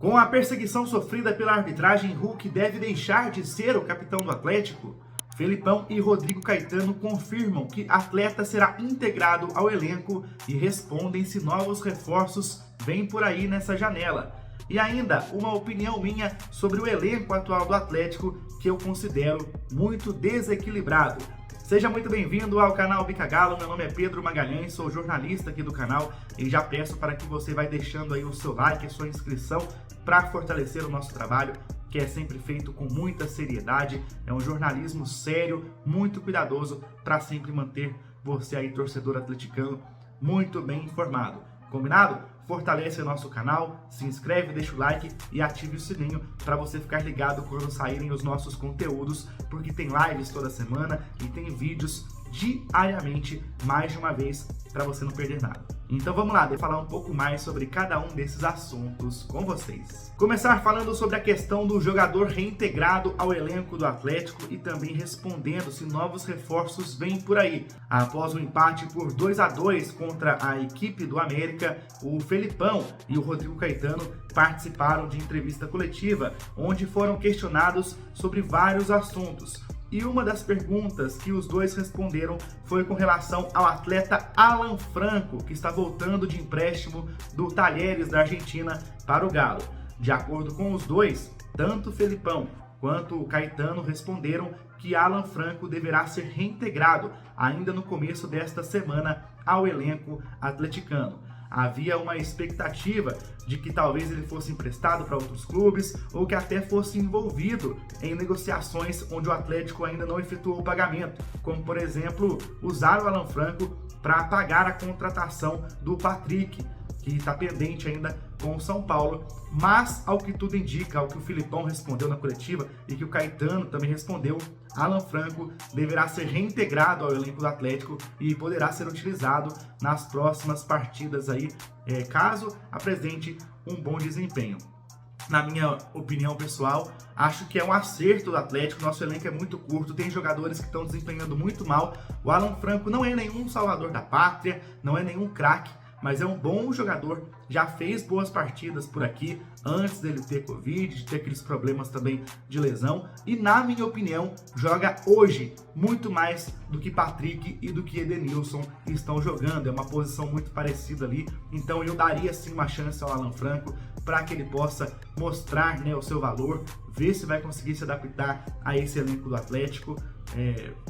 Com a perseguição sofrida pela arbitragem, Hulk deve deixar de ser o capitão do Atlético. Felipão e Rodrigo Caetano confirmam que atleta será integrado ao elenco e respondem se novos reforços vêm por aí nessa janela. E ainda uma opinião minha sobre o elenco atual do Atlético, que eu considero muito desequilibrado. Seja muito bem-vindo ao canal Bica Galo. Meu nome é Pedro Magalhães, sou jornalista aqui do canal e já peço para que você vá deixando aí o seu like, a sua inscrição para fortalecer o nosso trabalho, que é sempre feito com muita seriedade. É um jornalismo sério, muito cuidadoso, para sempre manter você aí, torcedor atleticano, muito bem informado. Combinado? Fortalece o nosso canal, se inscreve, deixa o like e ative o sininho para você ficar ligado quando saírem os nossos conteúdos, porque tem lives toda semana e tem vídeos diariamente, mais de uma vez, para você não perder nada. Então vamos lá, falar um pouco mais sobre cada um desses assuntos com vocês. Começar falando sobre a questão do jogador reintegrado ao elenco do Atlético e também respondendo se novos reforços vêm por aí. Após o empate por 2-2 contra a equipe do América, o Felipão e o Rodrigo Caetano participaram de entrevista coletiva, onde foram questionados sobre vários assuntos. E uma das perguntas que os dois responderam foi com relação ao atleta Alan Franco, que está voltando de empréstimo do Talleres da Argentina para o Galo. De acordo com os dois, tanto o Felipão quanto o Caetano responderam que Alan Franco deverá ser reintegrado ainda no começo desta semana ao elenco atleticano. Havia uma expectativa de que talvez ele fosse emprestado para outros clubes ou que até fosse envolvido em negociações onde o Atlético ainda não efetuou o pagamento, como por exemplo usar o Alan Franco para pagar a contratação do Patrick, que está pendente ainda com o São Paulo, mas ao que tudo indica, ao que o Felipão respondeu na coletiva e que o Caetano também respondeu, Alan Franco deverá ser reintegrado ao elenco do Atlético e poderá ser utilizado nas próximas partidas aí, caso apresente um bom desempenho. Na minha opinião pessoal, acho que é um acerto do Atlético. Nosso elenco é muito curto, tem jogadores que estão desempenhando muito mal. O Alan Franco não é nenhum salvador da pátria, não é nenhum craque, mas é um bom jogador, já fez boas partidas por aqui, antes dele ter Covid, de ter aqueles problemas também de lesão, e na minha opinião, joga hoje muito mais do que Patrick e do que Edenilson estão jogando, é uma posição muito parecida ali, então eu daria sim uma chance ao Alan Franco, para que ele possa mostrar, né, o seu valor, ver se vai conseguir se adaptar a esse elenco do Atlético.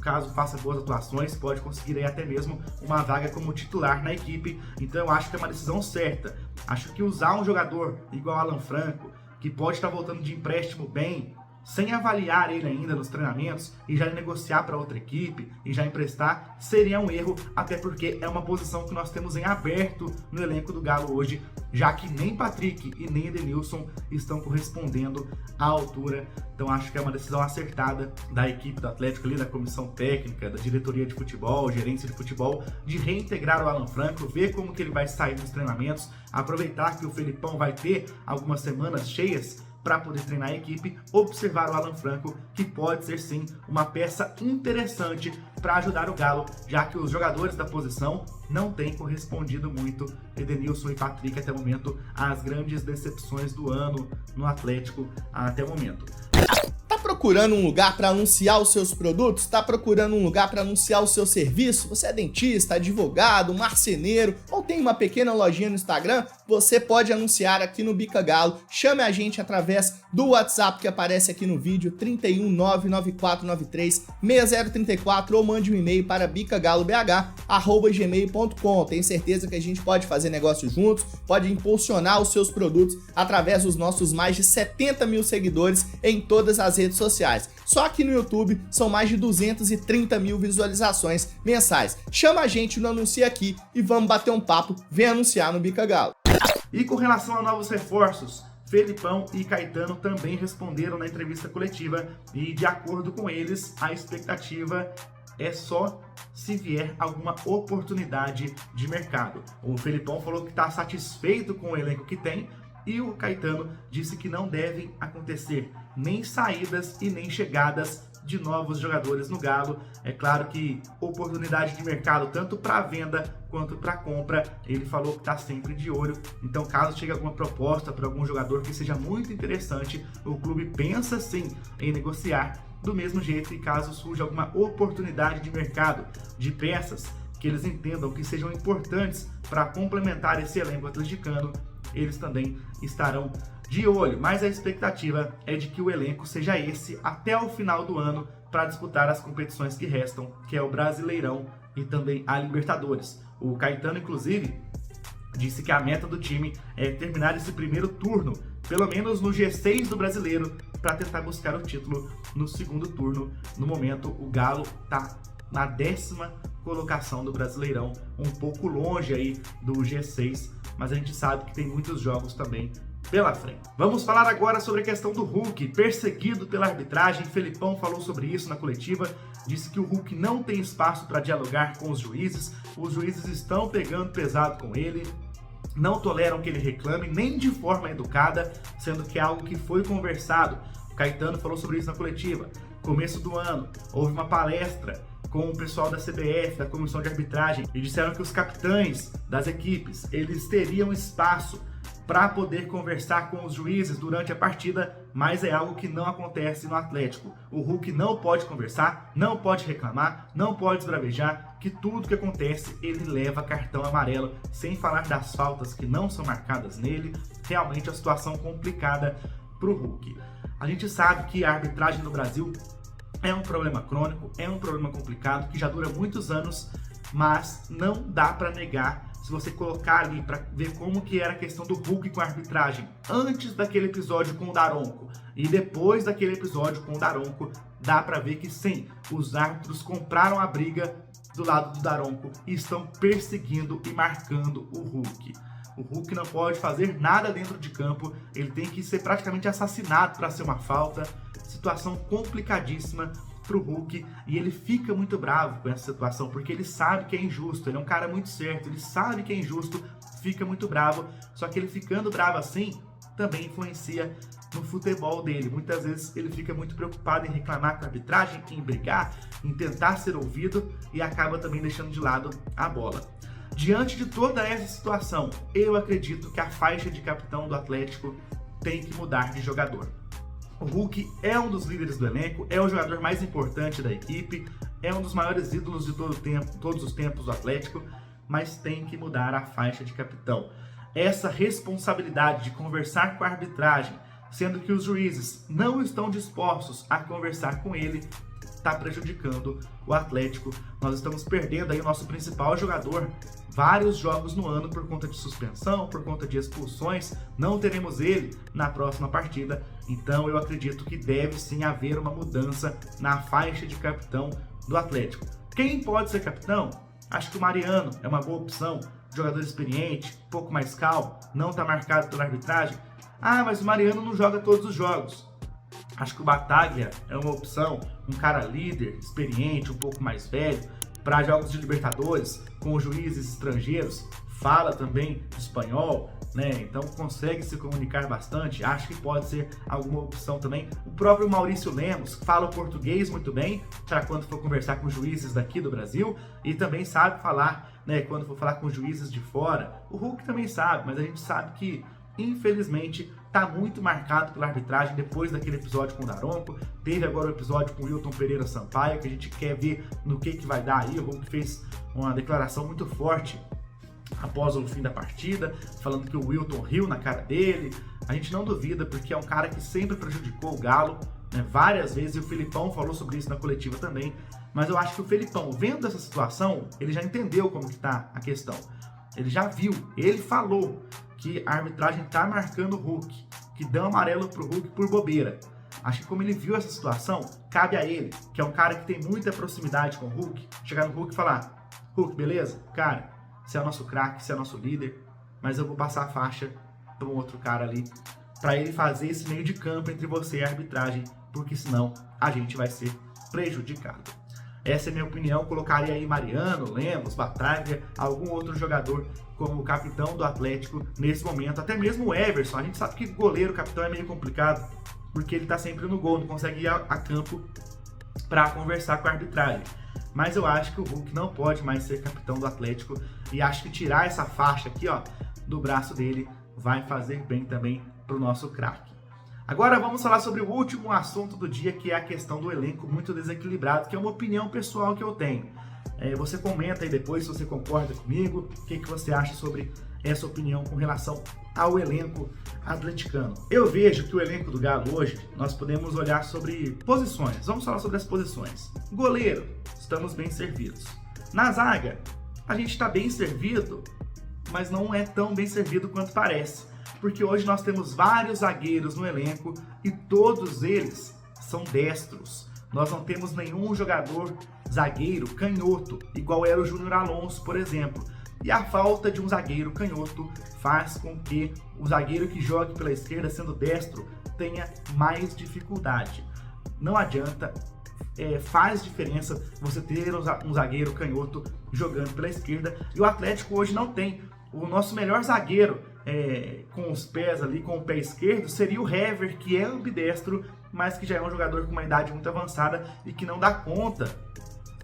Caso faça boas atuações, pode conseguir aí até mesmo uma vaga como titular na equipe. Então eu acho que é uma decisão certa. Acho que usar um jogador igual Alan Franco, que pode estar voltando de empréstimo bem, sem avaliar ele ainda nos treinamentos e já negociar para outra equipe e já emprestar, seria um erro, até porque é uma posição que nós temos em aberto no elenco do Galo hoje, já que nem Patrick e nem Edenilson estão correspondendo à altura. Então acho que é uma decisão acertada da equipe do Atlético ali, da comissão técnica, da diretoria de futebol, gerência de futebol, de reintegrar o Alan Franco, ver como que ele vai sair nos treinamentos, aproveitar que o Felipão vai ter algumas semanas cheias para poder treinar a equipe, observar o Alan Franco, que pode ser sim uma peça interessante para ajudar o Galo, já que os jogadores da posição não têm correspondido muito, Edenilson e Patrick até o momento, às grandes decepções do ano no Atlético até o momento. Tá procurando um lugar para anunciar os seus produtos? Tá procurando um lugar para anunciar o seu serviço? Você é dentista, advogado, marceneiro ou tem uma pequena lojinha no Instagram? Você pode anunciar aqui no Bica Galo. Chame a gente através do WhatsApp que aparece aqui no vídeo, 31994936034, ou mande um e-mail para bicagalobh@gmail.com. Tenho certeza que a gente pode fazer negócio juntos, pode impulsionar os seus produtos através dos nossos mais de 70 mil seguidores em todas as redes sociais. Só aqui no YouTube são mais de 230 mil visualizações mensais. Chama a gente no Anuncia Aqui e vamos bater um papo, vem anunciar no Bica Galo. E com relação a novos reforços, Felipão e Caetano também responderam na entrevista coletiva e, de acordo com eles, a expectativa é só se vier alguma oportunidade de mercado. O Felipão falou que está satisfeito com o elenco que tem, E o Caetano disse que não devem acontecer nem saídas e nem chegadas de novos jogadores no Galo. É claro que oportunidade de mercado tanto para venda quanto para compra, ele falou que está sempre de olho. Então, caso chegue alguma proposta para algum jogador que seja muito interessante, o clube pensa sim em negociar. Do mesmo jeito que caso surja alguma oportunidade de mercado de peças que eles entendam que sejam importantes para complementar esse elenco atleticano, eles também estarão de olho. Mas a expectativa é de que o elenco seja esse até o final do ano para disputar as competições que restam, que é o Brasileirão e também a Libertadores. O Caetano, inclusive, disse que a meta do time é terminar esse primeiro turno, pelo menos no G6 do Brasileiro, para tentar buscar o título no segundo turno. No momento, o Galo está na 10ª colocação do Brasileirão, um pouco longe aí do G6, mas a gente sabe que tem muitos jogos também pela frente. Vamos falar agora sobre a questão do Hulk, perseguido pela arbitragem. Felipão falou sobre isso na coletiva, disse que o Hulk não tem espaço para dialogar com os juízes estão pegando pesado com ele, não toleram que ele reclame, nem de forma educada, sendo que é algo que foi conversado. O Caetano falou sobre isso na coletiva. Começo do ano, houve uma palestra com o pessoal da CBF, da Comissão de Arbitragem, e disseram que os capitães das equipes, eles teriam espaço para poder conversar com os juízes durante a partida, mas é algo que não acontece no Atlético. O Hulk não pode conversar, não pode reclamar, não pode esbravejar, que tudo que acontece ele leva cartão amarelo, sem falar das faltas que não são marcadas nele. Realmente a situação complicada para o Hulk. A gente sabe que a arbitragem no Brasil é um problema crônico, é um problema complicado, que já dura muitos anos, mas não dá para negar. Se você colocar ali para ver como que era a questão do Hulk com a arbitragem antes daquele episódio com o Daronco e depois daquele episódio com o Daronco, dá para ver que sim, os árbitros compraram a briga do lado do Daronco e estão perseguindo e marcando o Hulk. O Hulk não pode fazer nada dentro de campo, ele tem que ser praticamente assassinado para ser uma falta. Situação complicadíssima pro Hulk, e ele fica muito bravo com essa situação, porque ele sabe que é injusto, ele é um cara muito certo, ele sabe que é injusto, fica muito bravo, só que ele ficando bravo assim, também influencia no futebol dele. Muitas vezes ele fica muito preocupado em reclamar com a arbitragem, em brigar, em tentar ser ouvido, e acaba também deixando de lado a bola. Diante de toda essa situação, eu acredito que a faixa de capitão do Atlético tem que mudar de jogador. O Hulk é um dos líderes do elenco, é o jogador mais importante da equipe, é um dos maiores ídolos de todos os tempos do Atlético, mas tem que mudar a faixa de capitão. Essa responsabilidade de conversar com a arbitragem, sendo que os juízes não estão dispostos a conversar com ele, está prejudicando o Atlético. Nós estamos perdendo aí o nosso principal jogador, vários jogos no ano por conta de suspensão, por conta de expulsões. Não teremos ele na próxima partida, então eu acredito que deve sim haver uma mudança na faixa de capitão do Atlético. Quem pode ser capitão? Acho que o Mariano é uma boa opção, jogador experiente, um pouco mais calmo, não está marcado pela arbitragem. Ah, mas o Mariano não joga todos os jogos. Acho que o Bataglia é uma opção, um cara líder, experiente, um pouco mais velho, para jogos de Libertadores, com os juízes estrangeiros, fala também espanhol, né? Então consegue se comunicar bastante, acho que pode ser alguma opção também. O próprio Maurício Lemos fala o português muito bem, para quando for conversar com juízes daqui do Brasil, e também sabe falar, né, quando for falar com juízes de fora. O Hulk também sabe, mas a gente sabe que, infelizmente, está muito marcado pela arbitragem depois daquele episódio com o Daronco. Teve agora o episódio com o Wilton Pereira Sampaio, que a gente quer ver no que vai dar aí. O Hulk fez uma declaração muito forte após o fim da partida, falando que o Wilton riu na cara dele. A gente não duvida, porque é um cara que sempre prejudicou o Galo, né, várias vezes, e o Felipão falou sobre isso na coletiva também. Mas eu acho que o Felipão, vendo essa situação, ele já entendeu como que tá a questão. Ele já viu, ele falou que a arbitragem tá marcando o Hulk, que dão amarelo pro Hulk por bobeira. Acho que como ele viu essa situação, cabe a ele, que é um cara que tem muita proximidade com o Hulk, chegar no Hulk e falar: Hulk, beleza? Cara, você é o nosso craque, você é o nosso líder, mas eu vou passar a faixa para um outro cara ali, para ele fazer esse meio de campo entre você e a arbitragem, porque senão a gente vai ser prejudicado. Essa é a minha opinião, colocaria aí Mariano, Lemos, Bataglia, algum outro jogador como capitão do Atlético nesse momento, até mesmo o Everson. A gente sabe que goleiro, capitão é meio complicado, porque ele tá sempre no gol, não consegue ir a campo para conversar com a arbitragem. Mas eu acho que o Hulk não pode mais ser capitão do Atlético e acho que tirar essa faixa aqui, ó, do braço dele vai fazer bem também pro nosso craque. Agora vamos falar sobre o último assunto do dia, que é a questão do elenco muito desequilibrado, que é uma opinião pessoal que eu tenho. Você comenta aí depois se você concorda comigo, o que você acha sobre essa opinião com relação ao elenco atleticano. Eu vejo que o elenco do Galo hoje, nós podemos olhar sobre posições. Vamos falar sobre as posições. Goleiro, estamos bem servidos. Na zaga, a gente está bem servido, mas não é tão bem servido quanto parece. Porque hoje nós temos vários zagueiros no elenco e todos eles são destros. Nós não temos nenhum jogador zagueiro canhoto, igual era o Júnior Alonso, por exemplo. E a falta de um zagueiro canhoto faz com que o zagueiro que jogue pela esquerda, sendo destro, tenha mais dificuldade. Não adianta, faz diferença você ter um zagueiro canhoto jogando pela esquerda. E o Atlético hoje não tem. O nosso melhor zagueiro com os pés ali, com o pé esquerdo, seria o Hever, que é ambidestro, mas que já é um jogador com uma idade muito avançada e que não dá conta,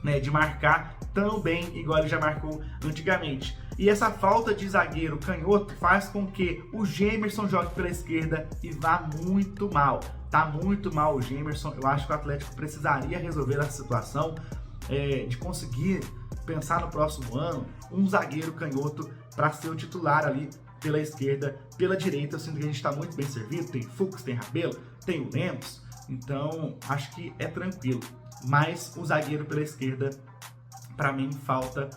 né, de marcar tão bem igual ele já marcou antigamente. E essa falta de zagueiro canhoto faz com que o Gemerson jogue pela esquerda e vá muito mal. Tá muito mal o Gemerson. Eu acho que o Atlético precisaria resolver essa situação de conseguir pensar no próximo ano um zagueiro canhoto para ser o titular ali pela esquerda. Pela direita eu sinto que a gente está muito bem servido, tem Fux, tem Rabelo, tem o Lemos, então acho que é tranquilo. Mas o zagueiro pela esquerda, para mim, falta.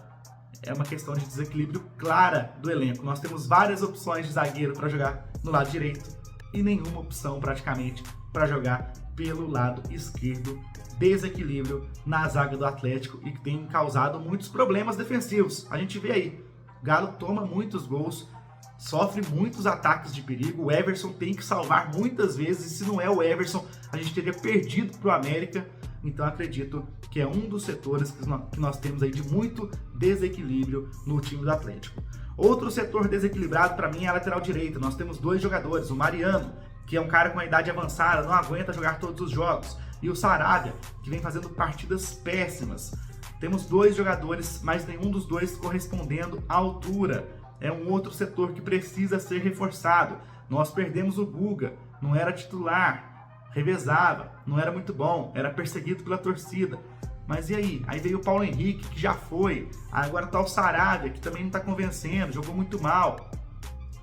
É uma questão de desequilíbrio clara do elenco. Nós temos várias opções de zagueiro para jogar no lado direito e nenhuma opção praticamente para jogar pelo lado esquerdo. Desequilíbrio na zaga do Atlético e que tem causado muitos problemas defensivos. A gente vê aí, o Galo toma muitos gols, sofre muitos ataques de perigo, o Everson tem que salvar muitas vezes, e se não é o Everson, a gente teria perdido para o América. Então acredito que é um dos setores que nós temos aí de muito desequilíbrio no time do Atlético. Outro setor desequilibrado para mim é a lateral direita. Nós temos dois jogadores, o Mariano, que é um cara com uma idade avançada, não aguenta jogar todos os jogos, e o Saravia, que vem fazendo partidas péssimas. Temos dois jogadores, mas nenhum dos dois correspondendo à altura. É um outro setor que precisa ser reforçado. Nós perdemos o Guga, não era titular, revezava, não era muito bom, era perseguido pela torcida. Mas e aí? Aí veio o Paulo Henrique, que já foi, agora tá o Saravia, que também não tá convencendo, jogou muito mal.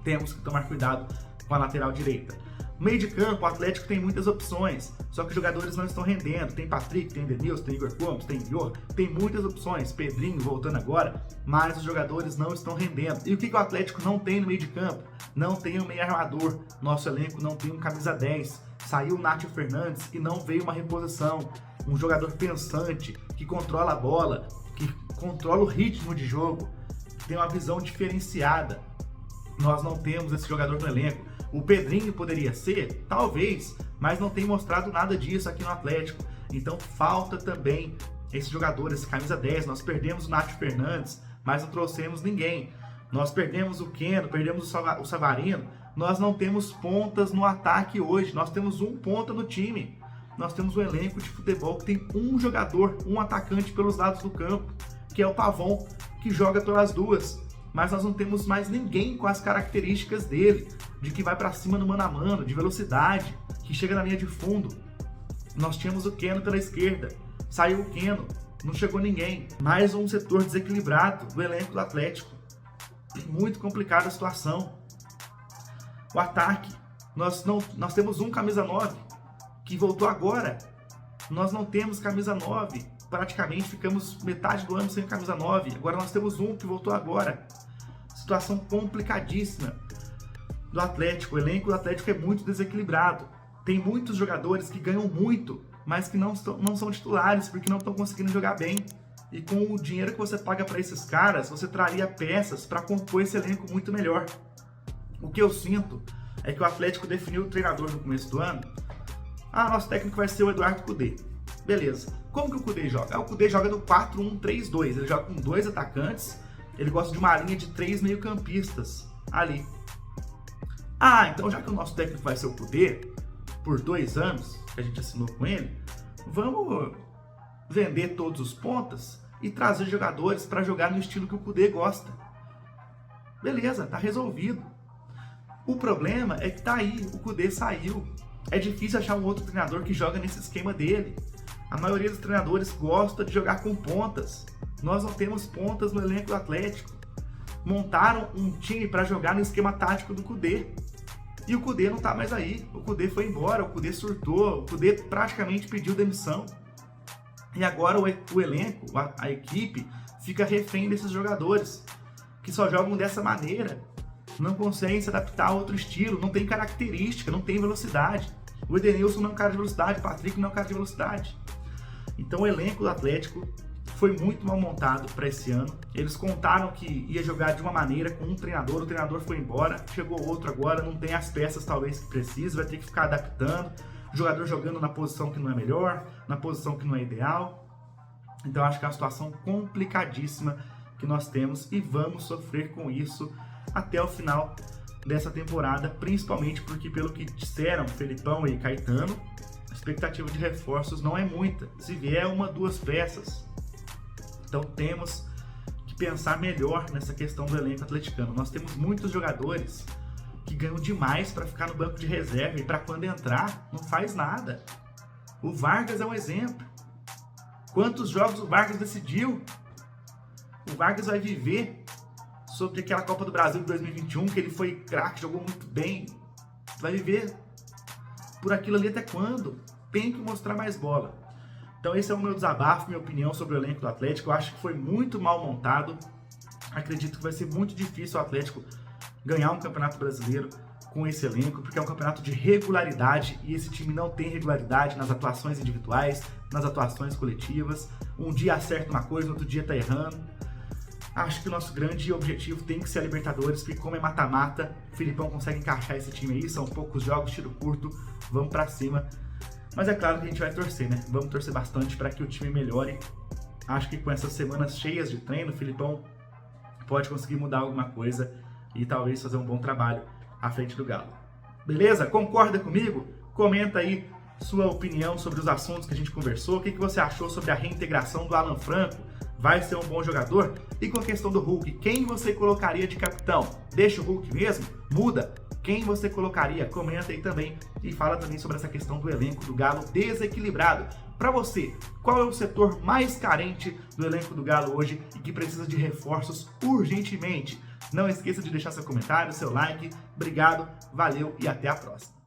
Temos que tomar cuidado com a lateral direita. No meio de campo, o Atlético tem muitas opções, só que os jogadores não estão rendendo. Tem Patrick, tem Denilson, tem Igor Gomes, tem Ior, tem muitas opções. Pedrinho voltando agora, mas os jogadores não estão rendendo. E o que o Atlético não tem no meio de campo? Não tem um meio armador. Nosso elenco não tem um camisa 10. Saiu o Nátio Fernandes e não veio uma reposição. Um jogador pensante, que controla a bola, que controla o ritmo de jogo, que tem uma visão diferenciada. Nós não temos esse jogador no elenco. O Pedrinho poderia ser, talvez, mas não tem mostrado nada disso aqui no Atlético. Então falta também esse jogador, esse camisa 10. Nós perdemos o Nátio Fernandes, mas não trouxemos ninguém. Nós perdemos o Keno, perdemos o Savarino. Nós não temos pontas no ataque hoje. Nós temos um ponta no time. Nós temos um elenco de futebol que tem um jogador, um atacante pelos lados do campo, que é o Pavon, que joga pelas duas. Mas nós não temos mais ninguém com as características dele, de que vai para cima no mano a mano, de velocidade, que chega na linha de fundo. Nós tínhamos o Keno pela esquerda, saiu o Keno, não chegou ninguém. Mais um setor desequilibrado do elenco do Atlético. Muito complicada a situação. O ataque, nós temos um camisa 9, que voltou agora. Nós não temos camisa 9, praticamente ficamos metade do ano sem camisa 9. Agora nós temos um que voltou agora. Situação complicadíssima do Atlético. O elenco do Atlético é muito desequilibrado. Tem muitos jogadores que ganham muito, mas que não são titulares porque não estão conseguindo jogar bem. E com o dinheiro que você paga para esses caras, você traria peças para compor esse elenco muito melhor. O que eu sinto é que o Atlético definiu o treinador no começo do ano. Nosso técnico vai ser o Eduardo Cudê. Beleza. Como que o Kudê joga? O Kudê joga no 4-1-3-2. Ele joga com 2 atacantes. Ele gosta de uma linha de 3 meio-campistas ali. Então já que o nosso técnico vai ser o Kudê, por 2 anos que a gente assinou com ele, vamos vender todos os pontas e trazer jogadores para jogar no estilo que o Kudê gosta. Beleza, tá resolvido. O problema é que tá aí, o Kudê saiu. É difícil achar um outro treinador que joga nesse esquema dele. A maioria dos treinadores gosta de jogar com pontas. Nós não temos pontas no elenco do Atlético. Montaram um time para jogar no esquema tático do Kudê. E o Kudê não tá mais aí. O Kudê foi embora, o Kudê surtou, o Kudê praticamente pediu demissão. E agora o elenco, a equipe, fica refém desses jogadores que só jogam dessa maneira. Não conseguem se adaptar a outro estilo, não tem característica, não tem velocidade. O Edenilson não é um cara de velocidade, o Patrick não é um cara de velocidade. Então o elenco do Atlético foi muito mal montado para esse ano. Eles contaram que ia jogar de uma maneira com um treinador, o treinador foi embora, chegou outro agora, não tem as peças talvez que precisa, vai ter que ficar adaptando. O jogador jogando na posição que não é melhor, na posição que não é ideal. Então acho que é uma situação complicadíssima que nós temos e vamos sofrer com isso até o final dessa temporada, principalmente porque, pelo que disseram Felipão e Caetano, a expectativa de reforços não é muita, se vier 1, 2 peças. Então temos que pensar melhor nessa questão do elenco atleticano. Nós temos muitos jogadores que ganham demais para ficar no banco de reserva e para quando entrar não faz nada. O Vargas é um exemplo. Quantos jogos o Vargas decidiu? O Vargas vai viver sobre aquela Copa do Brasil de 2021, que ele foi craque, jogou muito bem. Vai viver por aquilo ali até quando? Tem que mostrar mais bola. Então esse é o meu desabafo, minha opinião sobre o elenco do Atlético. Eu acho que foi muito mal montado. Acredito que vai ser muito difícil o Atlético ganhar um campeonato brasileiro com esse elenco, porque é um campeonato de regularidade e esse time não tem regularidade nas atuações individuais, nas atuações coletivas. Um dia acerta uma coisa, no outro dia tá errando. Acho que o nosso grande objetivo tem que ser a Libertadores, porque como é mata-mata, o Filipão consegue encaixar esse time aí, são poucos jogos, tiro curto, vamos pra cima. Mas é claro que a gente vai torcer, né? Vamos torcer bastante para que o time melhore. Acho que com essas semanas cheias de treino, o Filipão pode conseguir mudar alguma coisa e talvez fazer um bom trabalho à frente do Galo. Beleza? Concorda comigo? Comenta aí sua opinião sobre os assuntos que a gente conversou. O que você achou sobre a reintegração do Alan Franco? Vai ser um bom jogador? E com a questão do Hulk, quem você colocaria de capitão? Deixa o Hulk mesmo? Muda? Quem você colocaria? Comenta aí também e fala também sobre essa questão do elenco do Galo desequilibrado. Para você, qual é o setor mais carente do elenco do Galo hoje e que precisa de reforços urgentemente? Não esqueça de deixar seu comentário, seu like. Obrigado, valeu e até a próxima.